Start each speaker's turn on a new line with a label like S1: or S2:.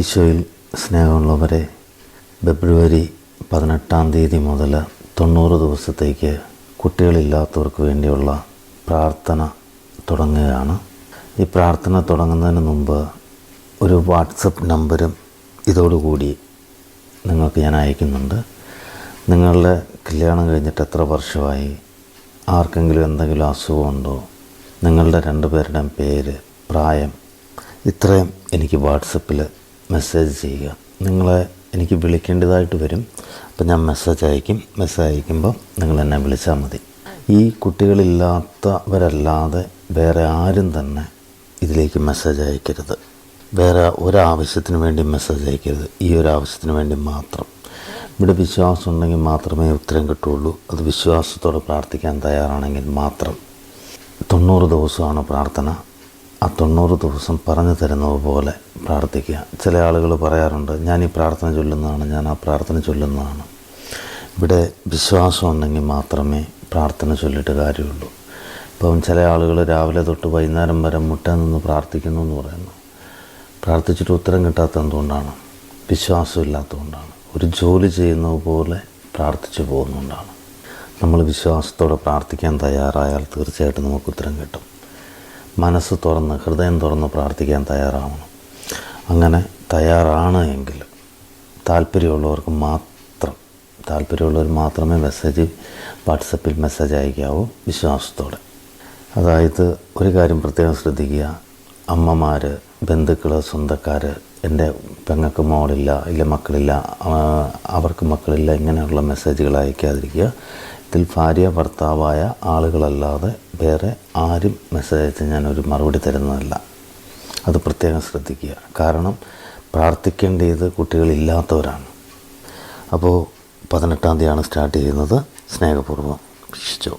S1: ഈശോയിൽ സ്നേഹമുള്ളവരെ, ഫെബ്രുവരി 18 മുതൽ 90 ദിവസത്തേക്ക് കുട്ടികളില്ലാത്തവർക്ക് വേണ്ടിയുള്ള പ്രാർത്ഥന തുടങ്ങുകയാണ്. ഈ പ്രാർത്ഥന തുടങ്ങുന്നതിന് മുമ്പ് ഒരു വാട്സപ്പ് നമ്പരും ഇതോടുകൂടി നിങ്ങൾക്ക് ഞാൻ അയക്കുന്നുണ്ട്. നിങ്ങളുടെ കല്യാണം കഴിഞ്ഞിട്ട് എത്ര വർഷമായി, ആർക്കെങ്കിലും എന്തെങ്കിലും അസുഖമുണ്ടോ, നിങ്ങളുടെ രണ്ടുപേരുടെയും പേര്, പ്രായം, ഇത്രയും എനിക്ക് വാട്സപ്പിൽ മെസ്സേജ് ചെയ്യുക. നിങ്ങളെ എനിക്ക് വിളിക്കേണ്ടതായിട്ട് വരും. അപ്പോൾ ഞാൻ മെസ്സേജ് അയക്കും. മെസ്സേജ് അയക്കുമ്പോൾ നിങ്ങൾ എന്നെ വിളിച്ചാൽ മതി. ഈ കുട്ടികളില്ലാത്തവരല്ലാതെ വേറെ ആരും തന്നെ ഇതിലേക്ക് മെസ്സേജ് അയക്കരുത്. വേറെ ഒരാവശ്യത്തിന് വേണ്ടി മെസ്സേജ് അയക്കരുത്. ഈ ഒരു ആവശ്യത്തിന് വേണ്ടി മാത്രം. ഇവിടെ വിശ്വാസം ഉണ്ടെങ്കിൽ മാത്രമേ ഉത്തരം കിട്ടുകയുള്ളൂ. അത് വിശ്വാസത്തോടെ പ്രാർത്ഥിക്കാൻ തയ്യാറാണെങ്കിൽ മാത്രം. 90 ദിവസമാണ് പ്രാർത്ഥന. ആ 90 ദിവസം പറഞ്ഞു തരുന്നത് പോലെ പ്രാർത്ഥിക്കുക. ചില ആളുകൾ പറയാറുണ്ട്, ഞാൻ ഈ പ്രാർത്ഥന ചൊല്ലുന്നതാണ്, ഞാൻ ആ പ്രാർത്ഥന ചൊല്ലുന്നതാണ്. ഇവിടെ വിശ്വാസം ഉണ്ടെങ്കിൽ മാത്രമേ പ്രാർത്ഥന ചൊല്ലിയിട്ട് കാര്യമുള്ളൂ. ഇപ്പം ചില ആളുകൾ രാവിലെ തൊട്ട് വൈകുന്നേരം വരെ മുട്ട നിന്ന് പ്രാർത്ഥിക്കുന്നു എന്ന് പറയുന്നു. പ്രാർത്ഥിച്ചിട്ട് ഉത്തരം കിട്ടാത്ത എന്തുകൊണ്ടാണ്? വിശ്വാസമില്ലാത്തതുകൊണ്ടാണ്. ഒരു ജോലി ചെയ്യുന്നത് പോലെ പ്രാർത്ഥിച്ചു പോകുന്നതുകൊണ്ടാണ്. നമ്മൾ വിശ്വാസത്തോടെ പ്രാർത്ഥിക്കാൻ തയ്യാറായാൽ തീർച്ചയായിട്ടും നമുക്ക് ഉത്തരം കിട്ടും. മനസ്സ് തുറന്ന്, ഹൃദയം തുറന്ന് പ്രാർത്ഥിക്കാൻ തയ്യാറാവണം. അങ്ങനെ തയ്യാറാണ് എങ്കിൽ താല്പര്യമുള്ളവർ മാത്രമേ വാട്സപ്പിൽ മെസ്സേജ് അയക്കാവൂ വിശ്വാസത്തോടെ. അതായത് ഒരു കാര്യം പ്രത്യേകം ശ്രദ്ധിക്കുക. അമ്മമാർ, ബന്ധുക്കൾ, സ്വന്തക്കാർ, എൻ്റെ പെങ്ങൾക്ക് മോളില്ല, ഇല്ല മക്കളില്ല, അവർക്ക് മക്കളില്ല, ഇങ്ങനെയുള്ള മെസ്സേജുകൾ അയക്കാതിരിക്കുക. ഇതിൽ ഭാര്യ ഭർത്താവായ ആളുകളല്ലാതെ വേറെ ആരും മെസ്സേജ് അയച്ച് ഞാനൊരു മറുപടി തരുന്നതല്ല. അത് പ്രത്യേകം ശ്രദ്ധിക്കുക. കാരണം പ്രാർത്ഥിക്കേണ്ടത് കുട്ടികളില്ലാത്തവരാണ്. അപ്പോൾ 18 സ്റ്റാർട്ട് ചെയ്യുന്നത്. സ്നേഹപൂർവ്വം വീക്ഷിച്ചു.